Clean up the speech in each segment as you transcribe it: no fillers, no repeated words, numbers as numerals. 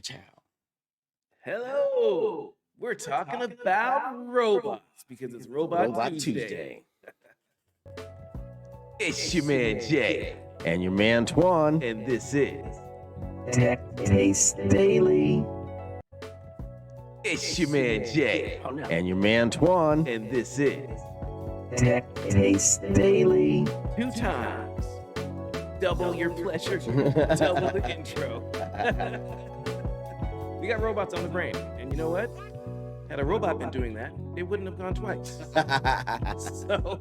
Ciao. Hello. We're talking about robots because it's Robot Tuesday. It's your man Jay. And your man Twan. And this is Tech Taste Daily. It's your man Jay. And your man Twan. And this is Tech Taste Daily. 2 times. Double your pleasure. Double the intro. We got robots on the brain. And you know what? Had a robot been doing that, it wouldn't have gone twice. So,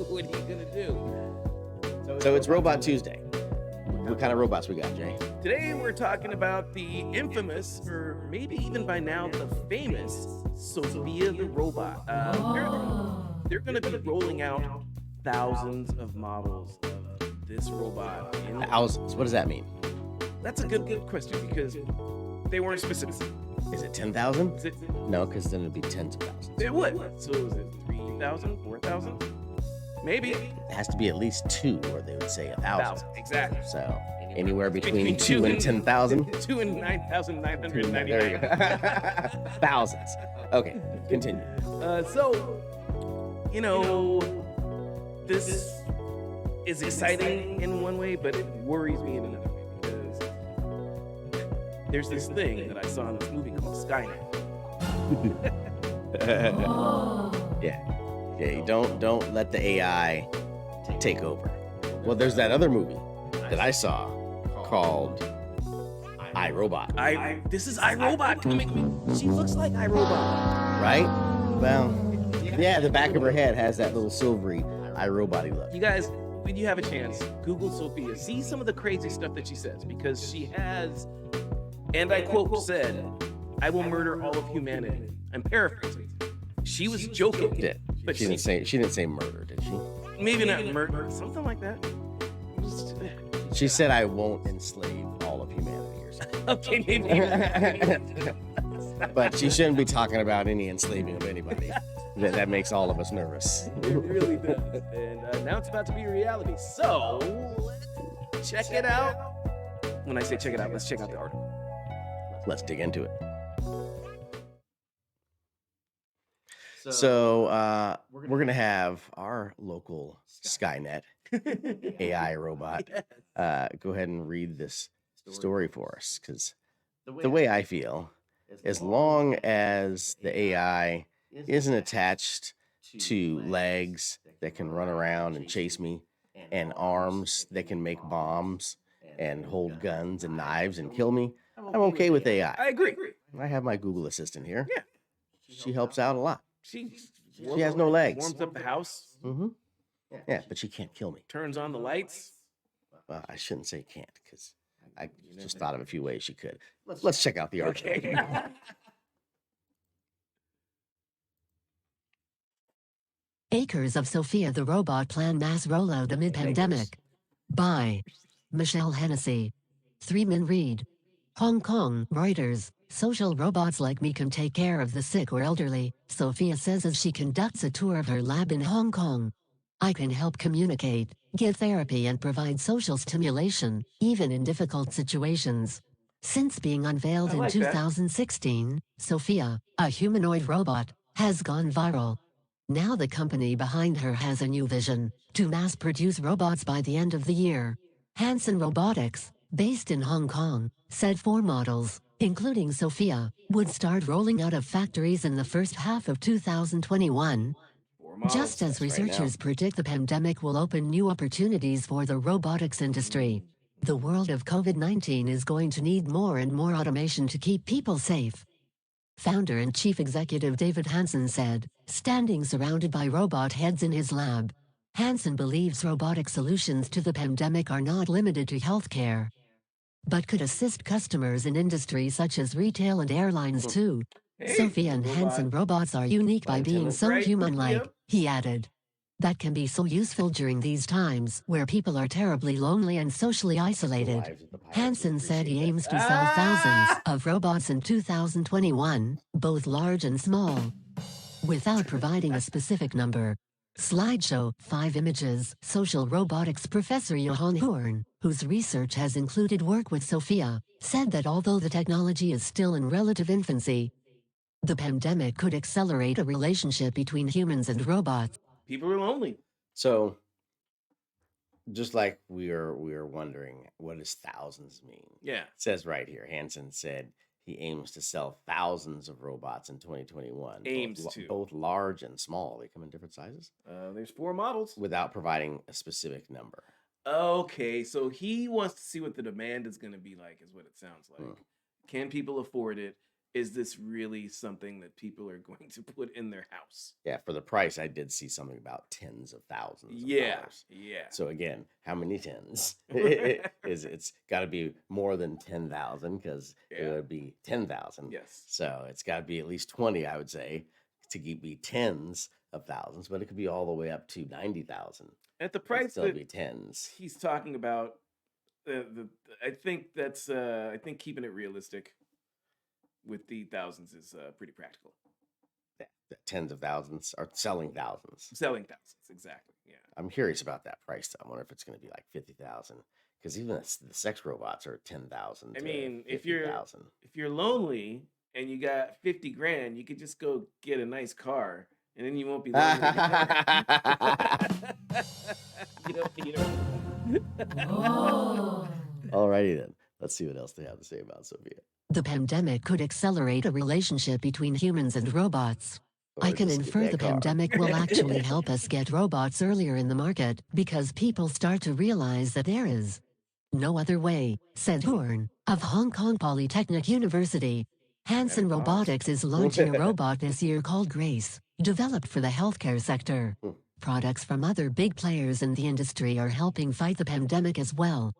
what are you going to do? So it's Robot Tuesday. What kind of robots we got, Jay? Today we're talking about the infamous, or maybe even by now the famous, Sophia the robot. They're going to be rolling out thousands of models of this robot. Thousands. What does that mean? That's a good question because they weren't specific. Is it 10,000? Is it? No, because then it'd be tens of thousands. It would. So is it 3,000, 4,000? Maybe. It has to be at least 2, or they would say 1,000. Exactly. So anywhere between 2 and 10,000. 2 and 9,999. There you go. Thousands. Okay, continue. So, you know, this is exciting in one way, but it worries me in another way because there's this thing that I saw in this movie called Skynet. Yeah, don't let the AI take over. Well, there's that other movie that I saw called iRobot. This is iRobot. She looks like iRobot. Right? Well, yeah, the back of her head has that little silvery iRobot-y look. You guys, when you have a chance, Google Sophia. See some of the crazy stuff that she says because she has, and I quote, said, "I will murder all of humanity." I'm paraphrasing. She was joking. Yeah. But She didn't say murder, did she? Maybe not murder, something like that. She said, "I won't enslave all of humanity," or something. Okay, maybe. But she shouldn't be talking about any enslaving of anybody. That makes all of us nervous. It really does. And now it's about to be a reality. So, let's check it out. When I say check it out, let's check out the article. Let's dig into it. So we're going to have our local Skynet AI robot go ahead and read this story for us. Because the way I feel, as long as the AI isn't attached to legs that can run around and chase me, and arms that can make bombs and hold guns and knives and kill me, I'm okay with AI. I agree. I have my Google Assistant here. Yeah. She helps out a lot. She has no legs. Warms up the house. Mm-hmm. Yeah, but she can't kill me. Turns on the lights. Well, I shouldn't say can't, because I just thought of a few ways she could. Let's check out the article. Okay. Acres of Sophia the Robot plan mass rollout amid pandemic. By Michelle Hennessy. 3-min read. Hong Kong, Reuters. Social robots like me can take care of the sick or elderly, Sophia says as she conducts a tour of her lab in Hong Kong. I can help communicate, give therapy and provide social stimulation, even in difficult situations. Since being unveiled in 2016, Sophia, a humanoid robot, has gone viral. Now the company behind her has a new vision, to mass-produce robots by the end of the year. Hanson Robotics, based in Hong Kong, said 4 models, including Sophia, would start rolling out of factories in the first half of 2021. Just as researchers predict the pandemic will open new opportunities for the robotics industry. The world of COVID-19 is going to need more and more automation to keep people safe. Founder and chief executive David Hanson said, standing surrounded by robot heads in his lab. Hanson believes robotic solutions to the pandemic are not limited to healthcare, but could assist customers in industries such as retail and airlines too. Sophia and Hanson robots are unique by being so human-like, he added. That can be so useful during these times where people are terribly lonely and socially isolated. Hanson said he aims to sell thousands of robots in 2021, both large and small. Without providing a specific number, Slideshow 5 images. Social robotics professor Johan Horn, whose research has included work with Sophia, said that although the technology is still in relative infancy, the pandemic could accelerate a relationship between humans and robots. People are lonely. So, just like we are wondering, what does thousands mean? Yeah. It says right here, Hanson said he aims to sell thousands of robots in 2021. Aims to. Both large and small. They come in different sizes There's 4 models. without providing a specific number. Okay, so he wants to see what the demand is going to be like, is what it sounds like. Hmm. Can people afford it? Is this really something that people are going to put in their house? Yeah, for the price, I did see something about tens of thousands. Yeah, of dollars. yeah. So again, how many tens? It's got to be more than 10,000 because it would be 10,000. Yes. So it's got to be at least 20, I would say, to be tens of thousands. But it could be all the way up to 90,000. At the price still that be tens. he's talking about, I think that's I think keeping it realistic with the thousands is pretty practical. Yeah, the tens of thousands are selling thousands. Selling thousands, exactly. Yeah. I'm curious about that price. Though. I wonder if it's going to be like 50,000 because even the sex robots are 10,000. I mean, if 50,000. you're lonely and you got 50 grand, you could just go get a nice car, and then you won't be lonely. you know. Alrighty then. Let's see what else they have to say about Sophia. The pandemic could accelerate a relationship between humans and robots. Or I can just get infer that the car. pandemic will actually help us get robots earlier in the market because people start to realize that there is no other way, said Horn of Hong Kong Polytechnic University. Hanson Robotics is launching a robot this year called Grace, developed for the healthcare sector. Products from other big players in the industry are helping fight the pandemic as well.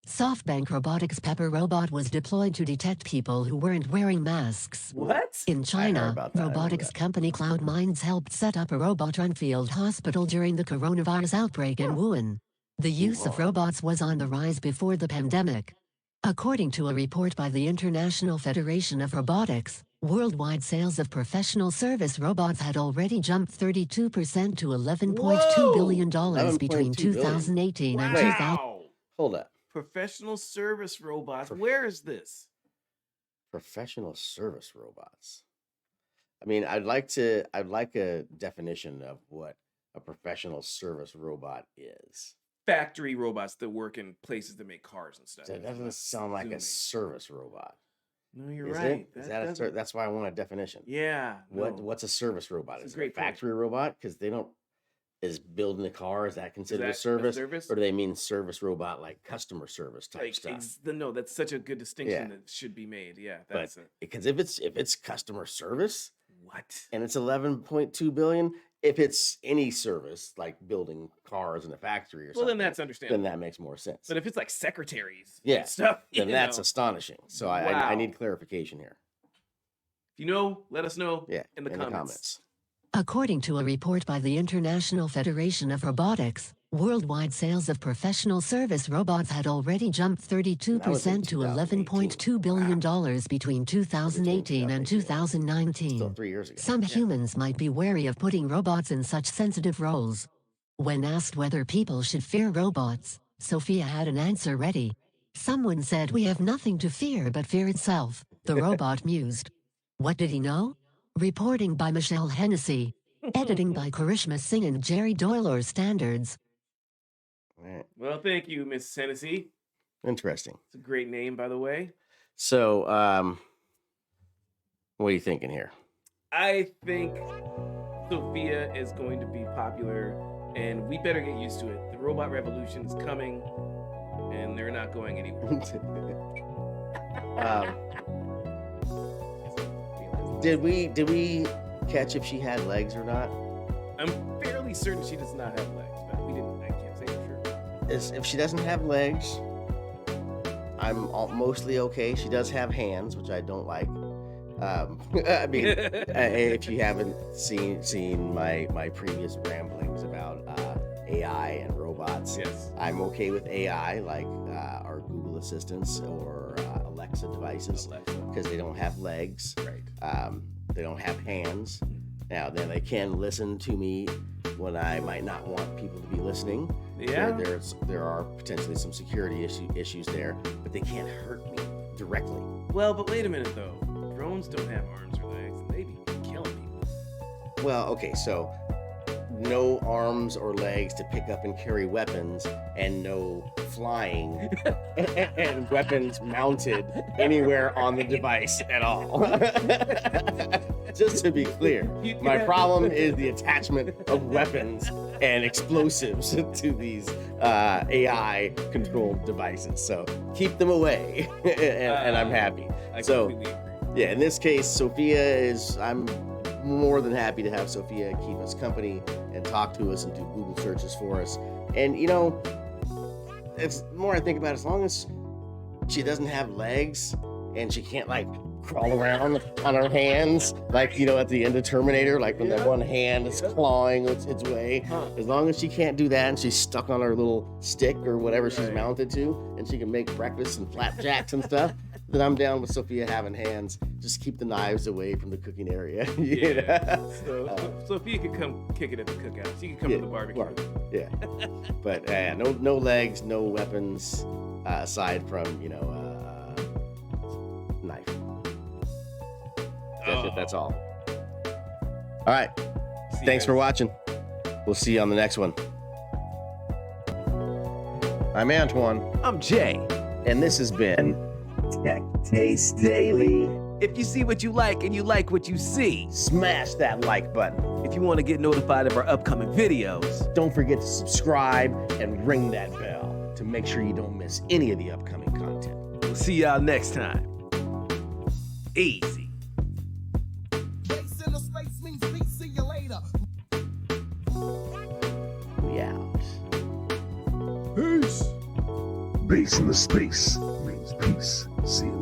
SoftBank Robotics' Pepper robot was deployed to detect people who weren't wearing masks. What? In heard China, about that, I remember robotics that. company Cloud9 helped set up a Robotron field hospital during the coronavirus outbreak in Wuhan. The use of robots was on the rise before the pandemic. According to a report by the International Federation of Robotics, worldwide sales of professional service robots had already jumped 32% to $11.2 billion between 11.2 billion. 2018 and 2000. Wow. Hold up. Professional service robots. Where is this? Professional service robots. I mean, I'd like a definition of what a professional service robot is. Factory robots that work in places that make cars and stuff. That doesn't sound like a Assuming. service robot. No, you're Is right. it? Is that a that's why I want a definition. Yeah. no. What's a service robot? It's a Is it a great point. factory robot? Because they don't. Is building a car, is that considered that a a service? service? Or do they mean service robot like customer service type stuff? No, that's such a good distinction Yeah. that should be made. Yeah, But that's because if it's customer service what? and it's 11.2 billion, if it's any service like building cars in a factory or Well, something, then that's understandable. then that makes more sense. But if it's like secretaries, Yeah, and stuff, then you that's know. astonishing. So I Wow. need clarification here. If you know, let us know Yeah, in the comments. According to a report by the International Federation of Robotics, worldwide sales of professional service robots had already jumped 32% to $11.2 billion between 2018 and 2019. Still 3 years ago. Some humans might be wary of putting robots in such sensitive roles. When asked whether people should fear robots, Sophia had an answer ready. Someone said, "We have nothing to fear but fear itself," the robot mused. What did he know? Reporting by Michelle Hennessy. Editing by Karishma Singh and Jerry Doyle or Standards. Right. Well, thank you, Miss Hennessy. Interesting. It's a great name, by the way. So, what are you thinking here? I think Sophia is going to be popular, and we better get used to it. The robot revolution is coming, and they're not going anywhere. Did we catch if she had legs or not? I'm fairly certain she does not have legs, but we didn't. I can't say for sure. If she doesn't have legs, I'm mostly okay. She does have hands, which I don't like. I mean, if you haven't seen my previous ramblings about AI and robots, Yes. I'm okay with AI, like our Google Assistants or Alexa devices, Alexa. because they don't have legs, Right. they don't have hands, Now, then they can listen to me when I might not want people to be listening. Yeah. There are potentially some security issues there, but they can't hurt me directly. Well, but wait a minute though. Drones don't have arms or legs, and they be killing people. Well, okay, so no arms or legs to pick up and carry weapons, and no flying and weapons mounted anywhere on the device at all. Just to be clear, my problem is the attachment of weapons and explosives to these AI controlled devices. So keep them away, and I'm happy. I So completely agree. yeah, in this case, I'm more than happy to have Sophia keep us company and talk to us and do Google searches for us. And it's the more I think about it, as long as she doesn't have legs and she can't like crawl around on her hands, like at the end of Terminator, like when that one hand is clawing its way. As long as she can't do that and she's stuck on her little stick or whatever she's mounted to, and she can make breakfast and flapjacks and stuff, then I'm down with Sophia having hands. Just keep the knives away from the cooking area. So Sophia could come kick it at the cookout. She could come to the barbecue. Yeah. But no legs, no weapons, aside from knife. That's it. That's all. All right. Thanks for watching. We'll see you on the next one. I'm Antoine, I'm Jay. and this has been Tech Taste Daily. If you see what you like and you like what you see, Smash that like button. if you want to get notified of our upcoming videos, Don't forget to subscribe and ring that bell to make sure you don't miss any of the upcoming content. we'll see y'all next time. Easy. Race in the space means peace, see you later. We out. Peace. Base in the space means peace. See you